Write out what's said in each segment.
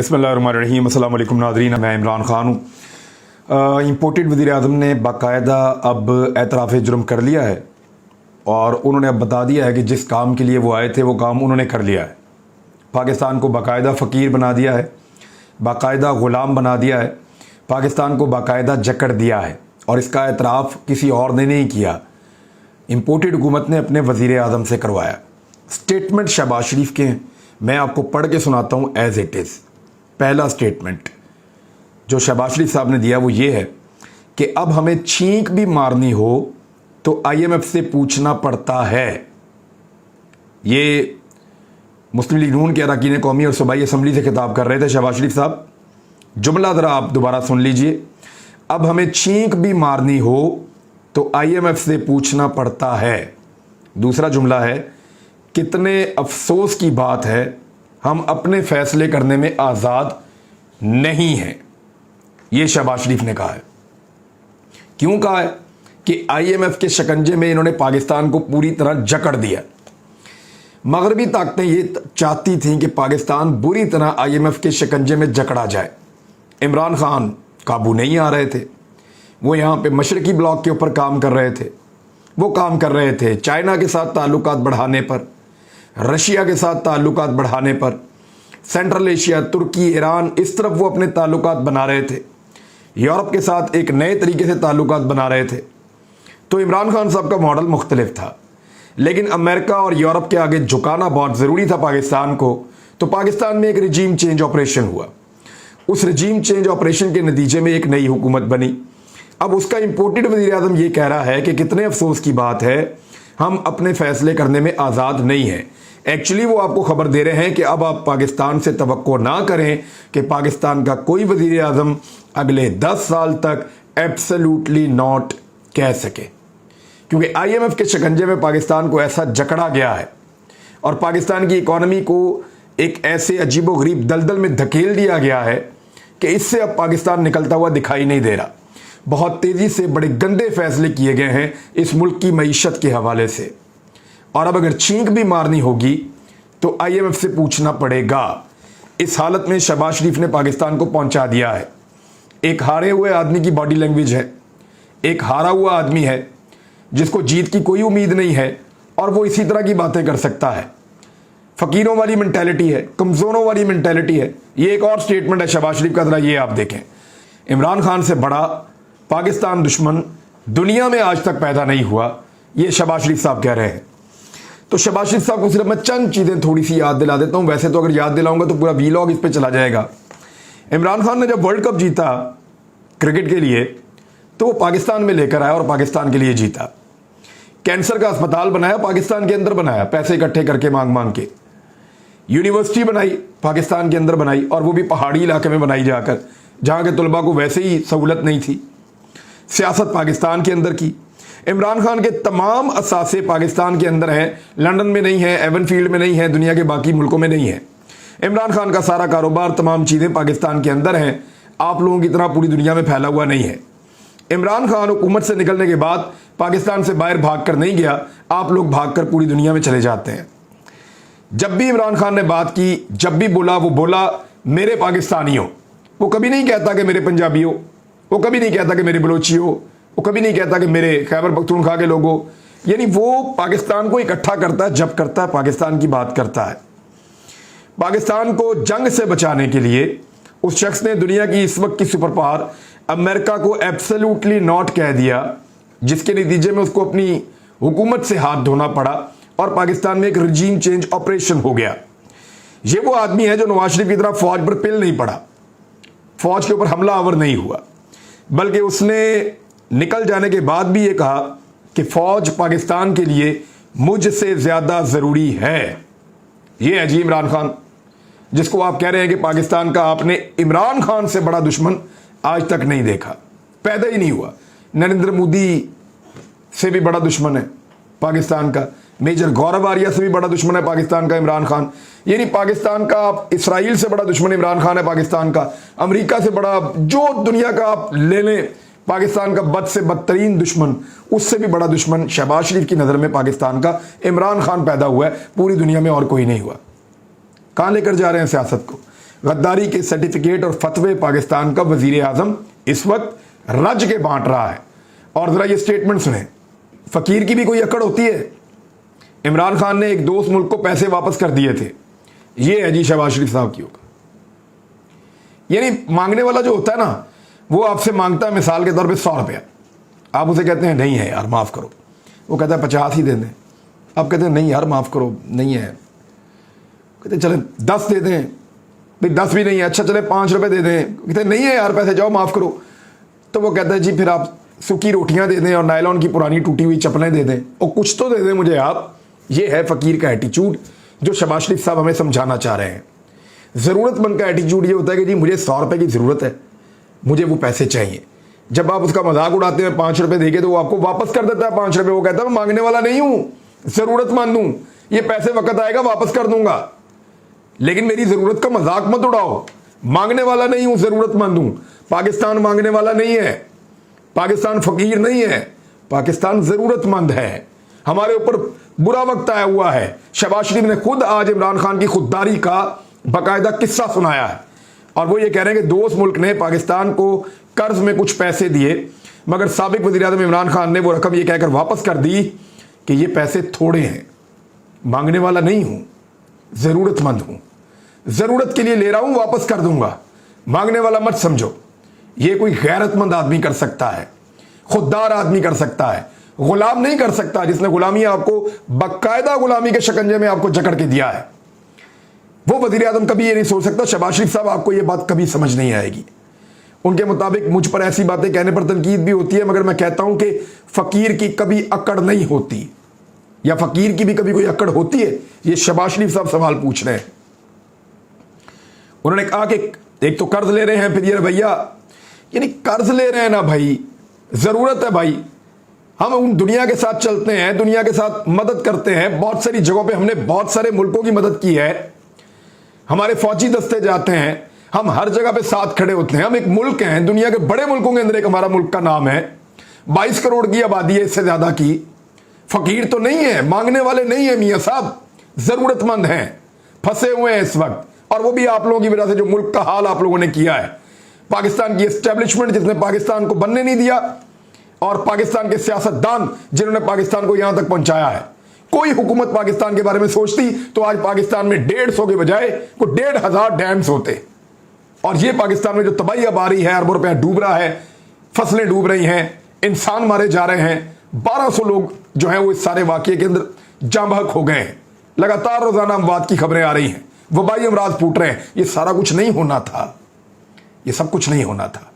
बिस्मिल्लाहिर्रहमानिर्रहीम। अस्सलाम वालेकुम नाज़रीन, मैं इमरान ख़ान हूँ। इम्पोर्टेड वज़ीर-ए-आज़म ने बाकायदा अब एतराफ़ जुर्म कर लिया है और उन्होंने अब बता दिया है कि जिस काम के लिए वो आए थे वो काम उन्होंने कर लिया है। पाकिस्तान को बाकायदा फ़कीर बना दिया है, बाकायदा ग़ुलाम बना दिया है, पाकिस्तान को बाकायदा जकड़ दिया है और इसका एतराफ़ किसी और ने नहीं किया, इम्पोर्टेड हुकूमत ने अपने वज़ीर-ए-आज़म से करवाया। स्टेटमेंट शहबाज शरीफ के हैं, मैं आपको पढ़ के सुनाता हूँ एज़ इट इज़। पहला स्टेटमेंट जो शहबाज शरीफ साहब ने दिया वो ये है कि अब हमें छींक भी मारनी हो तो IMF से पूछना पड़ता है। ये मुस्लिम लीग नून के अरकान कौमी और सूबाई असम्बली से खिताब कर रहे थे शहबाज शरीफ साहब। जुमला ज़रा आप दोबारा सुन लीजिए। अब हमें छींक भी मारनी हो तो IMF से पूछना पड़ता है। दूसरा जुमला है, कितने अफसोस की बात है हम अपने फैसले करने में आज़ाद नहीं हैं। ये शहबाज शरीफ ने कहा है। क्यों कहा है? कि IMF के शिकंजे में इन्होंने पाकिस्तान को पूरी तरह जकड़ दिया। मगरबी ताकतें ये चाहती थीं कि पाकिस्तान बुरी तरह IMF के शिकंजे में जकड़ा जाए। इमरान खान काबू नहीं आ रहे थे, वो यहाँ पे मशरकी ब्लॉक के ऊपर काम कर रहे थे, वो काम कर रहे थे चाइना के साथ ताल्लुकात बढ़ाने पर, रशिया के साथ ताल्लुकात बढ़ाने पर, सेंट्रल एशिया, तुर्की, ईरान, इस तरफ वो अपने ताल्लुकात बना रहे थे, यूरोप के साथ एक नए तरीके से ताल्लुकात बना रहे थे। तो इमरान खान साहब का मॉडल मुख्तलिफ था, लेकिन अमेरिका और यूरोप के आगे झुकाना बहुत ज़रूरी था पाकिस्तान को। तो पाकिस्तान में एक रजीम चेंज ऑपरेशन हुआ। उस रजीम चेंज ऑपरेशन के नतीजे में एक नई हुकूमत बनी। अब उसका इम्पोर्टेड वज़ीर-ए-आज़म ये कह रहा है कि कितने अफसोस की बात है हम अपने फैसले करने में आज़ाद नहीं हैं। एक्चुअली वो आपको खबर दे रहे हैं कि अब आप पाकिस्तान से तवक्को ना करें कि पाकिस्तान का कोई वज़ीर-ए-आज़म अगले 10 साल तक एब्सोल्युटली नॉट कह सके, क्योंकि IMF के शिकंजे में पाकिस्तान को ऐसा जकड़ा गया है और पाकिस्तान की इकॉनमी को एक ऐसे अजीबोगरीब दलदल में धकेल दिया गया है कि इससे अब पाकिस्तान निकलता हुआ दिखाई नहीं दे रहा। बहुत तेज़ी से बड़े गंदे फैसले किए गए हैं इस मुल्क की मईशत के हवाले से, और अब अगर छींक भी मारनी होगी तो IMF से पूछना पड़ेगा। इस हालत में शहबाज शरीफ ने पाकिस्तान को पहुंचा दिया है। एक हारे हुए आदमी की बॉडी लैंग्वेज है, एक हारा हुआ आदमी है जिसको जीत की कोई उम्मीद नहीं है और वो इसी तरह की बातें कर सकता है। फ़कीरों वाली मेंटालिटी है, कमज़ोरों वाली मेंटालिटी है। ये एक और स्टेटमेंट है शहबाज शरीफ का, ज़रा ये आप देखें। इमरान खान से बड़ा पाकिस्तान दुश्मन दुनिया में आज तक पैदा नहीं हुआ, ये शहबाज शरीफ साहब कह रहे हैं। तो शहबाज शरीफ साहब को सिर्फ मैं चंद चीज़ें थोड़ी सी याद दिला देता हूँ। वैसे तो अगर याद दिलाऊंगा तो पूरा वीलॉग इस पर चला जाएगा। इमरान खान ने जब वर्ल्ड कप जीता क्रिकेट के लिए तो वो पाकिस्तान में लेकर आया और पाकिस्तान के लिए जीता। कैंसर का अस्पताल बनाया, पाकिस्तान के अंदर बनाया, पैसे इकट्ठे करके मांग मांग के। यूनिवर्सिटी बनाई, पाकिस्तान के अंदर बनाई, और वो भी पहाड़ी इलाके में बनाई जाकर, जहाँ के तलबा को वैसे ही सहूलत नहीं थी। सियासत पाकिस्तान के अंदर की। इमरान खान के तमाम असासे पाकिस्तान के अंदर हैं, लंदन में नहीं है, एवनफील्ड में नहीं है, दुनिया के बाकी मुल्कों में नहीं है। इमरान खान का सारा कारोबार, तमाम चीज़ें पाकिस्तान के अंदर हैं, आप लोगों की तरह पूरी दुनिया में फैला हुआ नहीं है। इमरान खान हुकूमत से निकलने के बाद पाकिस्तान से बाहर भाग कर नहीं गया, आप लोग भाग कर पूरी दुनिया में चले जाते हैं। जब भी इमरान खान ने बात की, जब भी बोला, वो बोला मेरे पाकिस्तानियों। वो कभी नहीं कहता कि मेरे पंजाबियों, वो कभी नहीं कहता कि मेरे बलोचियों, वो कभी नहीं कहता कि मेरे खैबर पख्तूनख्वा के लोगों। यानी वो पाकिस्तान को इकट्ठा करता है, जब करता है पाकिस्तान की बात करता है। पाकिस्तान को जंग से बचाने के लिए उस शख्स ने दुनिया की इस वक्त की सुपर पावर अमेरिका को एब्सोल्युटली नॉट कह दिया, जिसके नतीजे में उसको अपनी हुकूमत से हाथ धोना पड़ा और पाकिस्तान में एक रजीम चेंज ऑपरेशन हो गया। ये वो आदमी है जो नवाज शरीफ की तरह फौज पर पिल नहीं पड़ा, फौज के ऊपर हमला आवर नहीं हुआ, बल्कि उसने निकल जाने के बाद भी ये कहा कि फौज पाकिस्तान के लिए मुझसे ज्यादा ज़रूरी है। ये है जी इमरान खान, जिसको आप कह रहे हैं कि पाकिस्तान का आपने इमरान खान से बड़ा दुश्मन आज तक नहीं देखा, पैदा ही नहीं हुआ। नरेंद्र मोदी से भी बड़ा दुश्मन है पाकिस्तान का, मेजर गौरव आर्या से भी बड़ा दुश्मन है पाकिस्तान का इमरान खान। यानी पाकिस्तान का आप इसराइल से बड़ा दुश्मन इमरान खान है पाकिस्तान का, अमेरिका से बड़ा, जो दुनिया का आप ले लें, पाकिस्तान का बद से बदतरीन दुश्मन, उससे भी बड़ा दुश्मन शहबाज शरीफ की नज़र में पाकिस्तान का इमरान खान पैदा हुआ है। पूरी दुनिया में और कोई नहीं हुआ। कहाँ लेकर जा रहे हैं सियासत को? गद्दारी के सर्टिफिकेट और फतवे पाकिस्तान का वजीर आजम इस वक्त रज के बांट रहा है। और जरा ये स्टेटमेंट सुने, फकीर की भी कोई अकड़ होती है। इमरान खान ने एक दोस्त मुल्क को पैसे वापस कर दिए थे, ये है जी शहबाज शरीफ साहब की होगा। यानी मांगने वाला जो होता है ना, वो आपसे मांगता है मिसाल के तौर पे 100 रुपया, आप उसे कहते हैं नहीं है यार माफ़ करो, वो कहता है 50 ही दे दें, आप कहते हैं नहीं यार माफ़ करो नहीं है, कहते चले 10 दे दें, भाई 10 भी नहीं है, अच्छा चले 5 रुपये दे दें, कहते नहीं है यार पैसे जाओ माफ़ करो। तो वो कहता है जी फिर आप सूखी रोटियां दे दें और नायलॉन की पुरानी टूटी हुई चप्पलें दे दें और कुछ तो दे दें मुझे आप। ये है फ़कीर का एटीट्यूड जो शहबाज शरीफ साहब हमें समझाना चाह रहे हैं। ज़रूरतमंद का एटीट्यूड ये होता है कि जी मुझे 100 रुपये की ज़रूरत है, मुझे वो पैसे चाहिए। जब आप उसका मजाक उड़ाते हैं 5 रुपये देंगे तो वो आपको वापस कर देता है 5 रुपये। वो कहता है मैं मांगने वाला नहीं हूँ, ज़रूरतमंद हूँ, ये पैसे वक्त आएगा वापस कर दूंगा, लेकिन मेरी ज़रूरत का मजाक मत उड़ाओ। मांगने वाला नहीं हूँ, ज़रूरतमंद हूँ। पाकिस्तान मांगने वाला नहीं है, पाकिस्तान फ़कीर नहीं है, पाकिस्तान ज़रूरतमंद है। हमारे ऊपर बुरा वक्त आया हुआ है। शहबाज शरीफ ने खुद आज इमरान खान की खुददारी का बाकायदा किस्सा सुनाया है और वो ये कह रहे हैं कि दोस्त मुल्क ने पाकिस्तान को कर्ज में कुछ पैसे दिए, मगर साबिक वज़ीर आज़म इमरान खान ने वो रकम ये कहकर वापस कर दी कि ये पैसे थोड़े हैं, मांगने वाला नहीं हूँ, ज़रूरतमंद हूँ, ज़रूरत के लिए ले रहा हूँ, वापस कर दूंगा, मांगने वाला मत समझो। ये कोई गैरतमंद आदमी कर सकता है, खुददार आदमी कर सकता है, गुलाम नहीं कर सकता जिसने गुलामी आपको बाकायदा गुलामी के शिकंजे में आपको जकड़ के दिया है। वो वज़ीर आज़म कभी ये नहीं सोच सकता। शहबाज शरीफ साहब आपको ये बात कभी समझ नहीं आएगी। उनके मुताबिक मुझ पर ऐसी बातें कहने पर तनकीद भी होती है, मगर मैं कहता हूं कि फ़कीर की कभी अकड़ नहीं होती, या फ़कीर की भी कभी कोई अकड़ होती है? ये शहबाज शरीफ साहब सवाल पूछ रहे हैं। उन्होंने कहा कि एक तो कर्ज ले रहे हैं, फिर ये रवैया, यानी कर्ज ले रहे हैं ना भाई, ज़रूरत है भाई, हम उन दुनिया के साथ चलते हैं, दुनिया के साथ मदद करते हैं। बहुत सारी जगहों पे हमने बहुत सारे मुल्कों की मदद की है, हमारे फौजी दस्ते जाते हैं, हम हर जगह पे साथ खड़े होते हैं। हम एक मुल्क हैं, दुनिया के बड़े मुल्कों के अंदर एक हमारा मुल्क का नाम है, 22 करोड़ की आबादी है, इससे ज़्यादा की। फ़कीर तो नहीं है, मांगने वाले नहीं है मियाँ साहब, ज़रूरतमंद हैं, फंसे हुए हैं इस वक्त, और वो भी आप लोगों की वजह से जो मुल्क का हाल आप लोगों ने किया है। पाकिस्तान की एस्टेब्लिशमेंट जिसने पाकिस्तान को बनने नहीं दिया, और पाकिस्तान के सियासतदान जिन्होंने पाकिस्तान को यहां तक पहुंचाया है। कोई हुकूमत पाकिस्तान के बारे में सोचती तो आज पाकिस्तान में 150 के बजाय को 1500 डैम्स होते। और ये पाकिस्तान में जो तबाही अब आ रही है, अरबों रुपया डूब रहा है, फसलें डूब रही हैं, इंसान मारे जा रहे हैं, 1200 लोग जो हैं वो इस सारे वाकये के अंदर जाँ बहक हो गए हैं। लगातार रोजाना अमवात की खबरें आ रही हैं, वबाई अमराज फूट रहे हैं। ये सारा कुछ नहीं होना था, ये सब कुछ नहीं होना था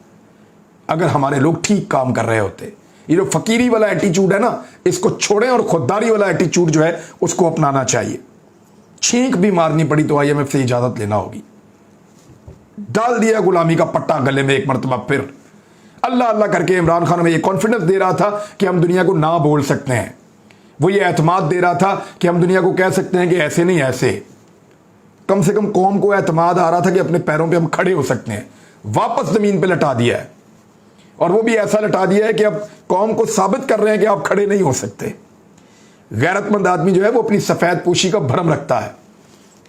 अगर हमारे लोग ठीक काम कर रहे होते। ये जो फकीरी वाला एटीट्यूड है ना, इसको छोड़ें और खुददारी वाला एटीट्यूड जो है उसको अपनाना चाहिए। छींक भी मारनी पड़ी तो IMF से इजाजत लेना होगी। डाल दिया गुलामी का पट्टा गले में एक मरतबा फिर। अल्लाह अल्लाह करके इमरान खान हमें ये कॉन्फिडेंस दे रहा था कि हम दुनिया को ना बोल सकते हैं, वो ये एतमाद दे रहा था कि हम दुनिया को कह सकते हैं कि ऐसे नहीं ऐसे। कम से कम कौम को एतमाद आ रहा था कि अपने पैरों पे हम खड़े हो सकते हैं। वापस जमीन पे लटा दिया है, और वो भी ऐसा लटा दिया है कि अब कौम को साबित कर रहे हैं कि आप खड़े नहीं हो सकते। गैरतमंद आदमी जो है वो अपनी सफेद पोशी का भरम रखता है,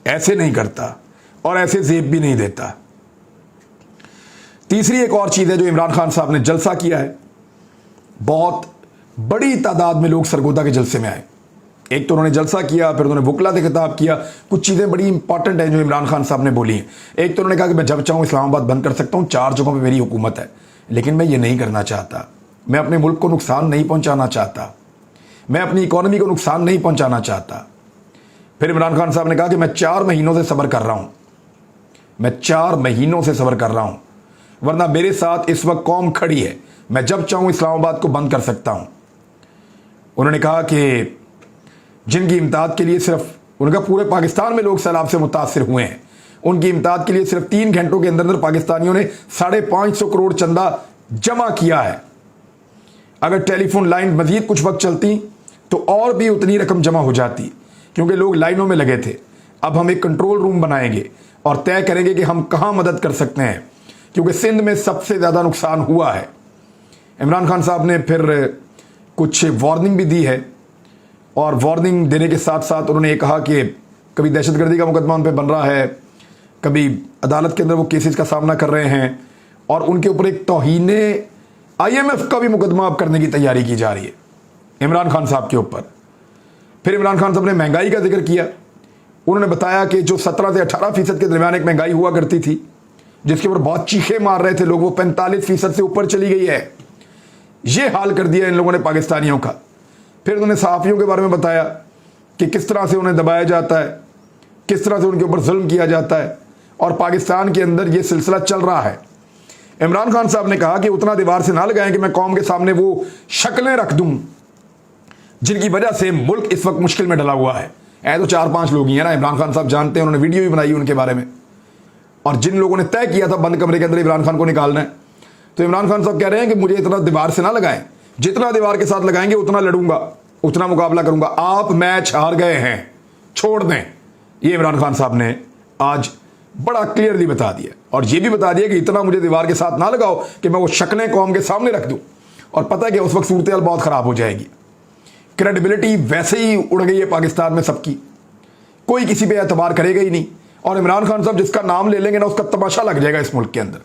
ऐसे नहीं करता और ऐसे जेब भी नहीं देता। तीसरी एक और चीज है जो इमरान खान साहब ने जलसा किया है। बहुत बड़ी तादाद में लोग सरगोदा के जलसे में आए। एक तो उन्होंने जलसा किया, फिर उन्होंने वकला से खिताब किया। कुछ चीज़ें बड़ी इंपॉर्टेंट हैं जो इमरान खान साहब ने बोली हैं। एक तो उन्होंने कहा कि मैं जब चाहूँ इस्लामाबाद बंद कर सकता हूँ, 4 जगहों पे मेरी हुकूमत है, लेकिन मैं ये नहीं करना चाहता। मैं अपने मुल्क को नुकसान नहीं पहुँचाना चाहता, मैं अपनी इकॉनमी को नुकसान नहीं पहुँचाना चाहता। फिर इमरान खान साहब ने कहा कि मैं 4 महीनों से सब्र कर रहा हूँ, मैं 4 महीनों से सब्र कर रहा हूँ, वरना मेरे साथ इस वक्त कौम खड़ी है, मैं जब चाहूँ इस्लामाबाद को बंद कर सकता हूँ। उन्होंने कहा कि जिनकी इमदाद के लिए सिर्फ उनका पूरे पाकिस्तान में लोग सैलाब से मुतासिर हुए हैं, उनकी इमदाद के लिए सिर्फ 3 घंटों के अंदर पाकिस्तानियों ने 550 करोड़ चंदा जमा किया है। अगर टेलीफोन लाइन मजीद कुछ वक्त चलती तो और भी उतनी रकम जमा हो जाती, क्योंकि लोग लाइनों में लगे थे। अब हम एक कंट्रोल रूम बनाएंगे और तय करेंगे कि हम कहाँ मदद कर सकते हैं, क्योंकि सिंध में सबसे ज़्यादा नुकसान हुआ है। इमरान खान साहब ने फिर कुछ वार्निंग भी दी है, और वार्निंग देने के साथ साथ उन्होंने ये कहा कि कभी दहशतगर्दी का मुकदमा उन पर बन रहा है, कभी अदालत के अंदर वो केसेस का सामना कर रहे हैं और उनके ऊपर एक तौहीन IMF का भी मुकदमा अब करने की तैयारी की जा रही है इमरान खान साहब के ऊपर। फिर इमरान खान साहब ने महंगाई का जिक्र किया। उन्होंने बताया कि जो 17 से 18% के दरमियान एक महंगाई हुआ करती थी जिसके ऊपर बहुत चीखे मार रहे थे लोग, वो 45% से ऊपर चली गई है। ये हाल कर दिया इन लोगों ने पाकिस्तानियों का। फिर उन्होंने सहाफ़ियों के बारे में बताया कि किस तरह से उन्हें दबाया जाता है, किस तरह से उनके ऊपर जुल्म किया जाता है और पाकिस्तान के अंदर ये सिलसिला चल रहा है। इमरान खान साहब ने कहा कि उतना दीवार से ना लगाएं कि मैं कौम के सामने वो शक्लें रख दूं जिनकी वजह से मुल्क इस वक्त मुश्किल में डला हुआ है। ऐ तो 4-5 लोग ही हैं ना, इमरान खान साहब जानते हैं, उन्होंने वीडियो भी बनाई उनके बारे में। और जिन लोगों ने तय किया था बंद कमरे के अंदर इमरान खान को निकालना है, तो इमरान खान साहब कह रहे हैं कि मुझे इतना दीवार से ना लगाएं, जितना दीवार के साथ लगाएंगे उतना लड़ूंगा, उतना मुकाबला करूंगा। आप मैच हार गए हैं, छोड़ दें। ये इमरान खान साहब ने आज बड़ा क्लियरली बता दिया और ये भी बता दिया कि इतना मुझे दीवार के साथ ना लगाओ कि मैं वो शक्लें कौम के सामने रख दूं। और पता है कि उस वक्त सूरत हाल बहुत खराब हो जाएगी। क्रेडिबिलिटी वैसे ही उड़ गई है पाकिस्तान में सबकी, कोई किसी पे एतबार करेगा ही नहीं। और इमरान खान साहब जिसका नाम ले लेंगे ना उसका तमाशा लग जाएगा इस मुल्क के अंदर।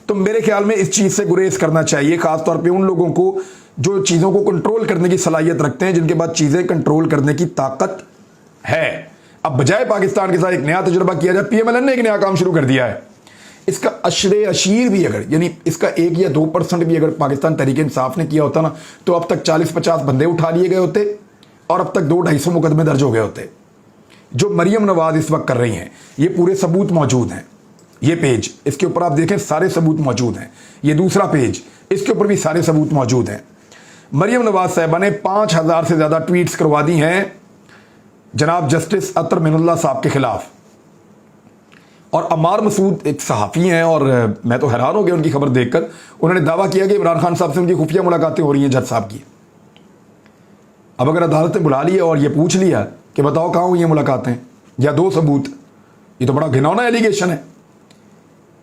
तो मेरे ख्याल में इस चीज़ से गुरेज करना चाहिए, खासतौर पे उन लोगों को जो चीज़ों को कंट्रोल करने की सलाहियत रखते हैं, जिनके पास चीज़ें कंट्रोल करने की ताकत है। अब बजाय पाकिस्तान के साथ एक नया तजुर्बा किया जाए, PMLN ने एक नया काम शुरू कर दिया है। इसका अशरे अशीर भी अगर यानी इसका 1 या 2% भी अगर पाकिस्तान तहरीक-ए-इंसाफ ने किया होता ना, तो अब तक 40-50 बंदे उठा लिए गए होते और अब तक 200-250 मुकदमे दर्ज हो गए होते। जो मरियम नवाज इस वक्त कर रही हैं, ये पूरे सबूत मौजूद हैं। ये पेज, इसके ऊपर आप देखें सारे सबूत मौजूद हैं। ये दूसरा पेज, इसके ऊपर भी सारे सबूत मौजूद हैं। मरियम नवाज साहिबा ने 5000 से ज़्यादा ट्वीट्स करवा दी हैं जनाब जस्टिस अतर मिनुल्लाह साहब के खिलाफ। और अमार मसूद एक सहाफ़ी हैं और मैं तो हैरान हो गया उनकी खबर देखकर। उन्होंने दावा किया कि इमरान खान साहब से उनकी खुफिया मुलाकातें हो रही हैं जज साहब की। अब अगर अदालत ने बुला लिया और ये पूछ लिया कि बताओ कहाँ हुई हैं मुलाकातें या 2 सबूत, ये तो बड़ा घिनौना एलिगेशन है,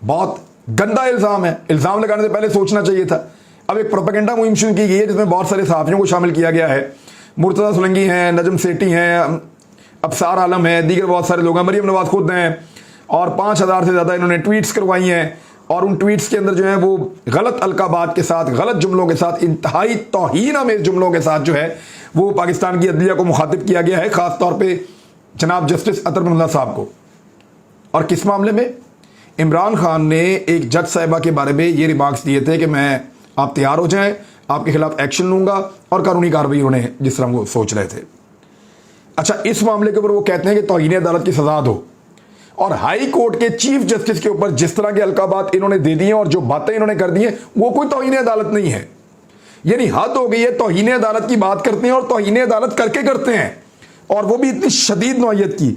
बहुत गंदा इल्ज़ाम है। इल्ज़ाम लगाने से पहले सोचना चाहिए था। अब एक प्रोपेगेंडा मुहिम शुरू की गई है जिसमें बहुत सारे सहाफ़ियों को शामिल किया गया है। मुर्तज़ा सुलंगी हैं, नजम सेठी हैं, अबसार आलम है, दीगर बहुत सारे लोग हैं, मरियम नवाज खुद हैं। और 5000 से ज़्यादा इन्होंने ट्वीट्स करवाई हैं और उन ट्वीट्स के अंदर जो है वो गलत अलकाबात के साथ, गलत जुमलों के साथ, इंतहाई तौहीन-आमेज़ जुमलों के साथ जो है वो पाकिस्तान की अदलिया को मुखातिब किया गया है, ख़ास तौर पे जनाब जस्टिस अतर मिनुल्लाह साहब को। और किस मामले में? इमरान खान ने एक जज साहिबा के बारे में ये रिमार्क्स दिए थे कि मैं, आप तैयार हो जाएं, आपके खिलाफ एक्शन लूंगा और कानूनी कार्रवाई उन्होंने जिस तरह वो सोच रहे थे। अच्छा, इस मामले के ऊपर वो कहते हैं कि तौहीन अदालत की सजा दो। और हाई कोर्ट के चीफ जस्टिस के ऊपर जिस तरह के अलकाबात इन्होंने दे दिए और जो बातें इन्होंने कर दी हैं, वो कोई तौहीन अदालत नहीं है। यानी हद हो गई है, तौहीन अदालत की बात करते हैं और तौहीन अदालत करके करते हैं, और वो भी इतनी शदीद नौयत की।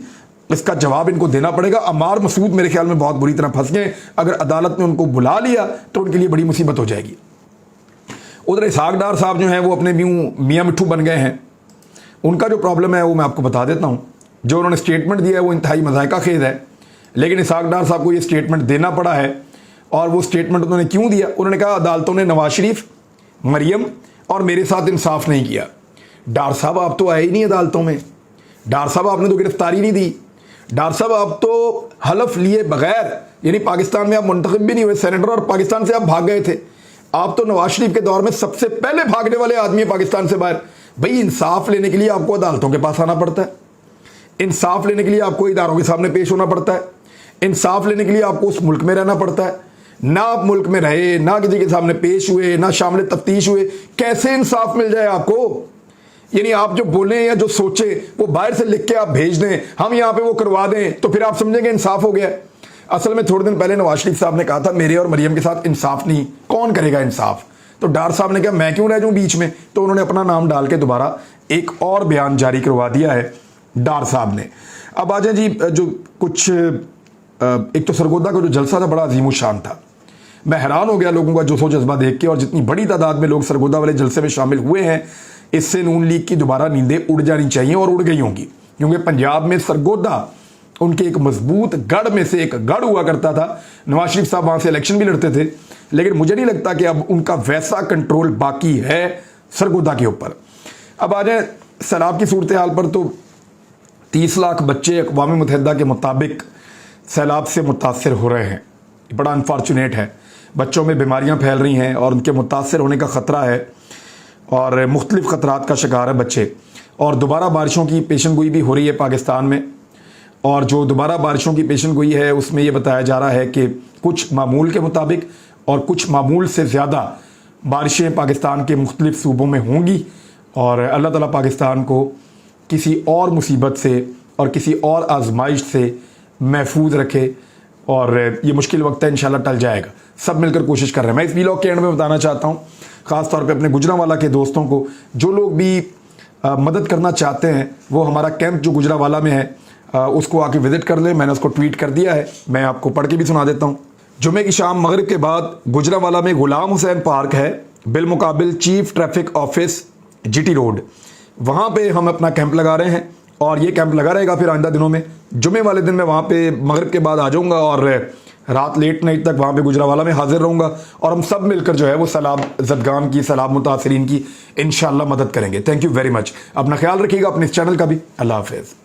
इसका जवाब इनको देना पड़ेगा। अमार मसूद मेरे ख्याल में बहुत बुरी तरह फंस गए। अगर अदालत ने उनको बुला लिया तो उनके लिए बड़ी मुसीबत हो जाएगी। उधर इसहाक डार साहब जो हैं वो अपने मियाँ मिट्ठू बन गए हैं। उनका जो प्रॉब्लम है वो मैं आपको बता देता हूँ। जो उन्होंने स्टेटमेंट दिया है वो इंतहाई मज़ाइका खेद है, लेकिन इसहाक डार साहब को ये स्टेटमेंट देना पड़ा है। और वो स्टेटमेंट उन्होंने क्यों दिया? उन्होंने कहा अदालतों ने नवाज शरीफ, मरियम और मेरे साथ इंसाफ नहीं किया। डार साहब आप तो आए ही नहीं अदालतों में। डार साहब आपने तो गिरफ्तारी नहीं दी। डार साहब आप तो हलफ लिए बगैर, यानी पाकिस्तान में आप मुंतखब भी नहीं हुए सेनेटर और पाकिस्तान से आप भाग गए थे। आप तो नवाज शरीफ के दौर में सबसे पहले भागने वाले आदमी है पाकिस्तान से बाहर। भाई, इंसाफ लेने के लिए आपको अदालतों के पास आना पड़ता है, इंसाफ लेने के लिए आपको इदारों के सामने पेश होना पड़ता है, इंसाफ लेने के लिए आपको उस मुल्क में रहना पड़ता है। ना आप मुल्क में रहे, ना किसी के सामने पेश हुए, ना शामिल तफ्तीश हुए, कैसे इंसाफ मिल जाए आपको? यानी आप जो बोलें या जो सोचें वो बाहर से लिख के आप भेज दें, हम यहाँ पे वो करवा दें, तो फिर आप समझेंगे इंसाफ हो गया। असल में थोड़े दिन पहले नवाज शरीफ साहब ने कहा था मेरे और मरियम के साथ इंसाफ नहीं, कौन करेगा इंसाफ? तो डार साहब ने कहा मैं क्यों रह जाऊं बीच में, तो उन्होंने अपना नाम डाल के दोबारा एक और बयान जारी करवा दिया है डार साहब ने। अब आ जाए जी, जो कुछ एक तो सरगोदा का जो जलसा था बड़ा अजीम शान था। मैं हैरान हो गया लोगों का जोशो जज्बा देख के, और जितनी बड़ी तादाद में लोग सरगोदा वाले जलसे में शामिल हुए हैं, इससे नून लीग की दोबारा नींदें उड़ जानी चाहिए और उड़ गई होंगी। क्योंकि पंजाब में सरगोदा उनके एक मजबूत गढ़ में से एक गढ़ हुआ करता था। नवाज शरीफ साहब वहाँ से इलेक्शन भी लड़ते थे, लेकिन मुझे नहीं लगता कि अब उनका वैसा कंट्रोल बाकी है सरगोदा के ऊपर। अब आ जाए सैलाब की सूरत हाल पर, तो 30 लाख बच्चे अक़वाम मुत्तहिदा के मुताबिक سیلاب سے متاثر ہو رہے ہیں. بڑا انفارچونیٹ ہے. بچوں میں بیماریاں پھیل رہی ہیں اور ان کے متاثر ہونے کا خطرہ ہے اور مختلف خطرات کا شکار ہے بچے. اور دوبارہ بارشوں کی پیشن گوئی بھی ہو رہی ہے پاکستان میں, اور جو دوبارہ بارشوں کی پیشن گوئی ہے اس میں یہ بتایا جا رہا ہے کہ کچھ معمول کے مطابق اور کچھ معمول سے زیادہ بارشیں پاکستان کے مختلف صوبوں میں ہوں گی, اور اللہ تعالیٰ پاکستان کو کسی اور مصیبت سے اور کسی اور آزمائش سے محفوظ رکھے, اور یہ مشکل وقت ہے انشاءاللہ ٹل جائے گا. سب مل کر کوشش کر رہے ہیں. میں اس ویلاگ کے اینڈ میں بتانا چاہتا ہوں خاص طور پہ اپنے گجرانوالہ کے دوستوں کو, جو لوگ بھی مدد کرنا چاہتے ہیں وہ ہمارا کیمپ جو گجرانوالہ میں ہے اس کو آ کے وزٹ کر لیں. میں نے اس کو ٹویٹ کر دیا ہے, میں آپ کو پڑھ کے بھی سنا دیتا ہوں. جمعے کی شام مغرب کے بعد گجرانوالہ میں غلام حسین پارک ہے, بالمقابل chief traffic office G T road, وہاں پہ ہم اپنا کیمپ لگا رہے ہیں, اور یہ کیمپ لگا رہے گا پھر آئندہ دنوں میں. جمعے والے دن میں وہاں پہ مغرب کے بعد آ جاؤں گا اور رات لیٹ نائٹ تک وہاں پہ گجرانوالہ میں حاضر رہوں گا, اور ہم سب مل کر جو ہے وہ سیلاب زدگان کی, سیلاب متاثرین کی انشاءاللہ مدد کریں گے. Thank you very much. اپنا خیال رکھیے گا, اپنے اس چینل کا بھی. اللہ حافظ.